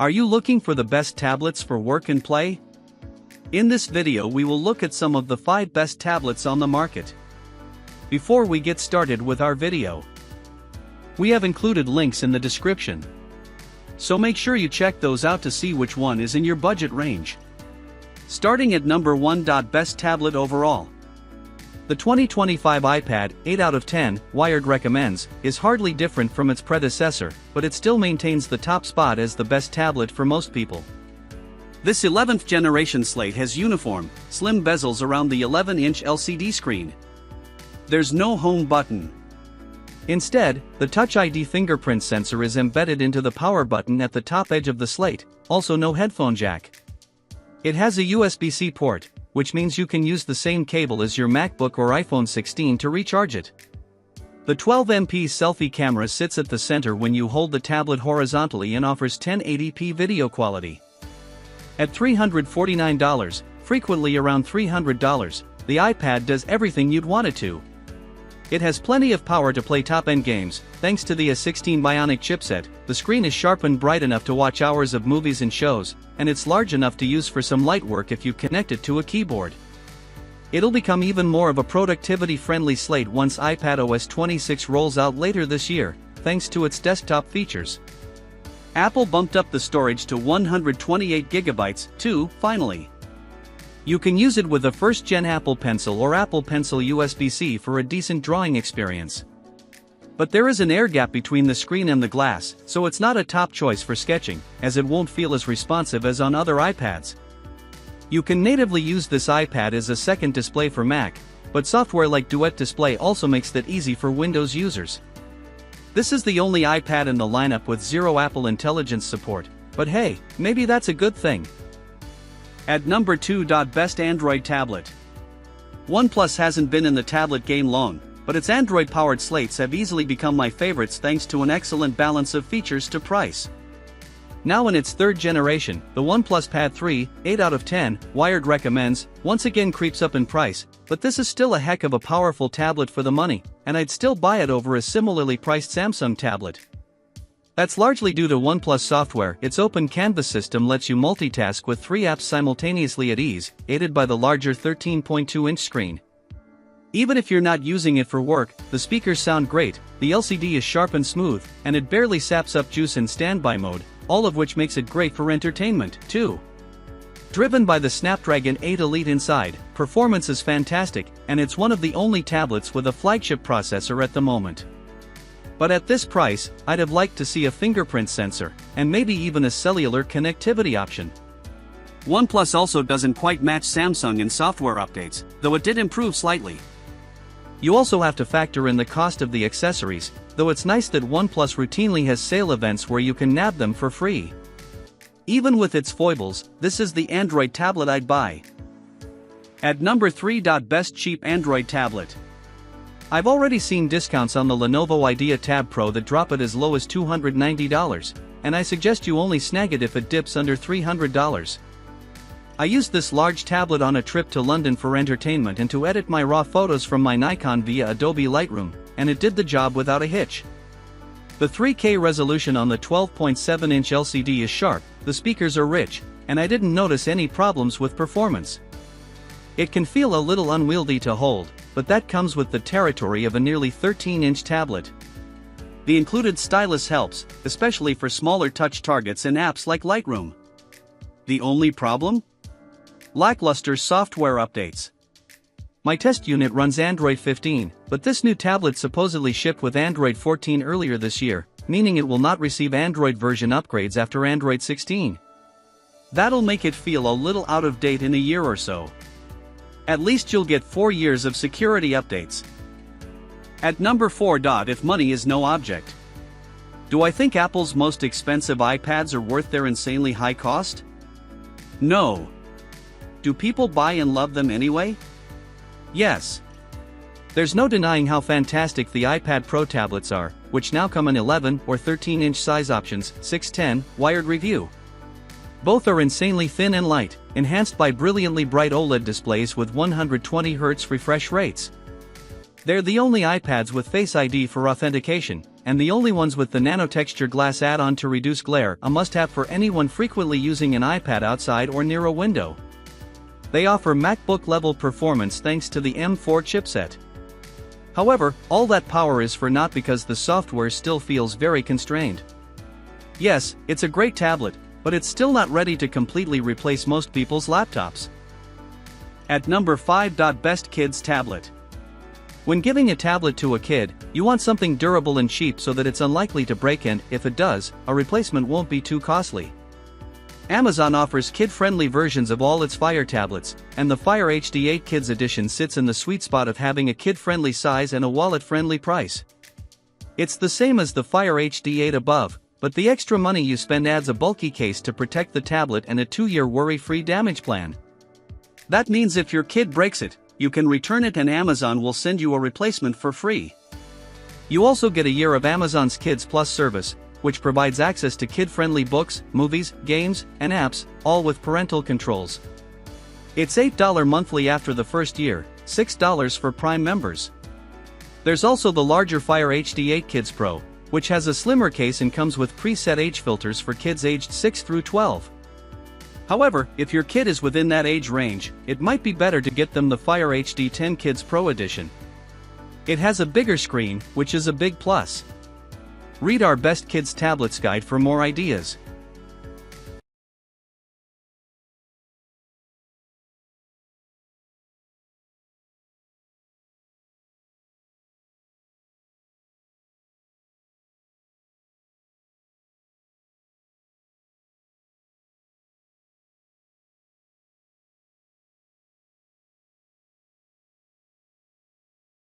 Are you looking for the best tablets for work and play? In this video we will look at some of the 5 best tablets on the market. Before we get started with our video, we have included links in the description, so make sure you check those out to see which one is in your budget range. Starting at number 1. Best tablet overall. The 2025 iPad 8 out of 10 Wired recommends is hardly different from its predecessor, but it still maintains the top spot as the best tablet for most people. This 11th generation slate has uniform, slim bezels around the 11-inch LCD screen. There's no home button. Instead, the Touch ID fingerprint sensor is embedded into the power button at the top edge of the slate, also no headphone jack. It has a USB-C port, which means you can use the same cable as your MacBook or iPhone 16 to recharge it. The 12MP selfie camera sits at the center when you hold the tablet horizontally and offers 1080p video quality. At $349, frequently around $300, the iPad does everything you'd want it to. It has plenty of power to play top-end games, thanks to the A16 Bionic chipset. The screen is sharp and bright enough to watch hours of movies and shows, and it's large enough to use for some light work if you connect it to a keyboard. It'll become even more of a productivity-friendly slate once iPadOS 26 rolls out later this year, thanks to its desktop features. Apple bumped up the storage to 128GB, too, finally. You can use it with a first-gen Apple Pencil or Apple Pencil USB-C for a decent drawing experience. But there is an air gap between the screen and the glass, so it's not a top choice for sketching, as it won't feel as responsive as on other iPads. You can natively use this iPad as a second display for Mac, but software like Duet Display also makes that easy for Windows users. This is the only iPad in the lineup with zero Apple Intelligence support, but hey, maybe that's a good thing. At number 2. Best Android tablet. OnePlus hasn't been in the tablet game long, but its Android-powered slates have easily become my favorites thanks to an excellent balance of features to price. Now in its 3rd generation, the OnePlus Pad 3, 8 out of 10, Wired recommends, once again creeps up in price, but this is still a heck of a powerful tablet for the money, and I'd still buy it over a similarly priced Samsung tablet. That's largely due to OnePlus software. Its open canvas system lets you multitask with 3 apps simultaneously at ease, aided by the larger 13.2-inch screen. Even if you're not using it for work, the speakers sound great, the LCD is sharp and smooth, and it barely saps up juice in standby mode, all of which makes it great for entertainment, too. Driven by the Snapdragon 8 Elite inside, performance is fantastic, and it's one of the only tablets with a flagship processor at the moment. But at this price, I'd have liked to see a fingerprint sensor, and maybe even a cellular connectivity option. OnePlus also doesn't quite match Samsung in software updates, though it did improve slightly. You also have to factor in the cost of the accessories, though it's nice that OnePlus routinely has sale events where you can nab them for free. Even with its foibles, this is the Android tablet I'd buy. At number 3. Best cheap Android tablet. I've already seen discounts on the Lenovo Idea Tab Pro that drop it as low as $290, and I suggest you only snag it if it dips under $300. I used this large tablet on a trip to London for entertainment and to edit my raw photos from my Nikon via Adobe Lightroom, and it did the job without a hitch. The 3K resolution on the 12.7-inch LCD is sharp, the speakers are rich, and I didn't notice any problems with performance. It can feel a little unwieldy to hold, but that comes with the territory of a nearly 13-inch tablet. The included stylus helps, especially for smaller touch targets and apps like Lightroom. The only problem? Lackluster software updates. My test unit runs Android 15, but this new tablet supposedly shipped with Android 14 earlier this year, meaning it will not receive Android version upgrades after Android 16. That'll make it feel a little out of date in a year or so. At least you'll get 4 years of security updates. At number 4. If money is no object. Do I think Apple's most expensive iPads are worth their insanely high cost? No. Do people buy and love them anyway? Yes. There's no denying how fantastic the iPad Pro tablets are, which now come in 11 or 13-inch size options. 610, Wired review. Both are insanely thin and light, enhanced by brilliantly bright OLED displays with 120Hz refresh rates. They're the only iPads with Face ID for authentication, and the only ones with the nanotexture glass add-on to reduce glare, a must-have for anyone frequently using an iPad outside or near a window. They offer MacBook-level performance thanks to the M4 chipset. However, all that power is for naught because the software still feels very constrained. Yes, it's a great tablet, but it's still not ready to completely replace most people's laptops. At number 5. Best Kids Tablet. When giving a tablet to a kid, you want something durable and cheap so that it's unlikely to break, and, if it does, a replacement won't be too costly. Amazon offers kid-friendly versions of all its Fire tablets, and the Fire HD 8 Kids Edition sits in the sweet spot of having a kid-friendly size and a wallet-friendly price. It's the same as the Fire HD 8 above, but the extra money you spend adds a bulky case to protect the tablet and a 2-year worry-free damage plan. That means if your kid breaks it, you can return it and Amazon will send you a replacement for free. You also get a year of Amazon's Kids Plus service, which provides access to kid-friendly books, movies, games, and apps, all with parental controls. It's $8 monthly after the first year, $6 for Prime members. There's also the larger Fire HD 8 Kids Pro, which has a slimmer case and comes with preset age filters for kids aged 6 through 12. However, if your kid is within that age range, it might be better to get them the Fire HD 10 Kids Pro Edition. It has a bigger screen, which is a big plus. Read our Best Kids Tablets guide for more ideas.